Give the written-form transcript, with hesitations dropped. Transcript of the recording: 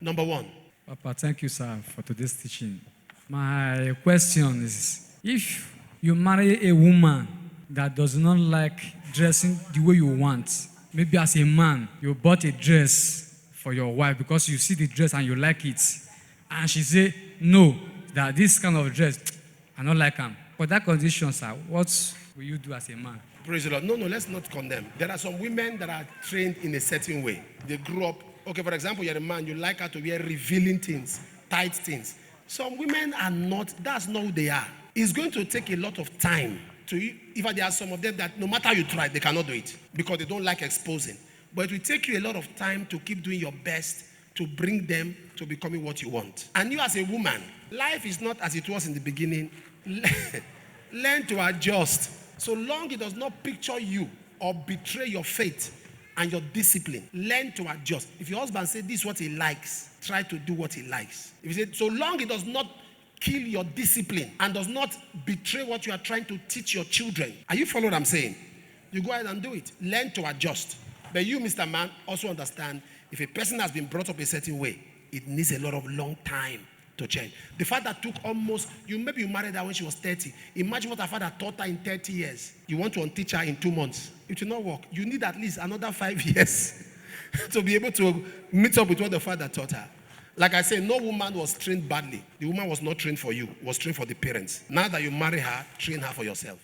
Number one. Papa, thank you, sir, for today's teaching. My question is, if you marry a woman that does not like dressing the way you want, maybe as a man, you bought a dress for your wife because you see the dress and you like it, and she say, no, that this kind of dress, I don't like them. For that condition, sir, what will you do as a man? Praise the Lord. No, let's not condemn. There are some women that are trained in a certain way. They grew up. Okay, for example, you're a man, you like her to wear revealing things, tight things. Some women are not, that's not who they are. It's going to take a lot of time if there are some of them that no matter how you try, they cannot do it because they don't like exposing. But it will take you a lot of time to keep doing your best to bring them to becoming what you want. And you as a woman, life is not as it was in the beginning. Learn to adjust. So long it does not picture you or betray your faith and your discipline, learn to adjust. If your husband says this is what he likes, try to do what he likes. If you say, so long it does not kill your discipline and does not betray what you are trying to teach your children. Are you following what I'm saying? You go ahead and do it. Learn to adjust. But you, Mr. Man, also understand if a person has been brought up a certain way, it needs a lot of long time to change. The father took maybe you married her when she was 30. Imagine what her father taught her in 30 years. You want to unteach her in 2 months. It will not work. You need at least another 5 years to be able to meet up with what the father taught her. Like I said, no woman was trained badly. The woman was not trained for you. Was trained for the parents. Now that you marry her, train her for yourself.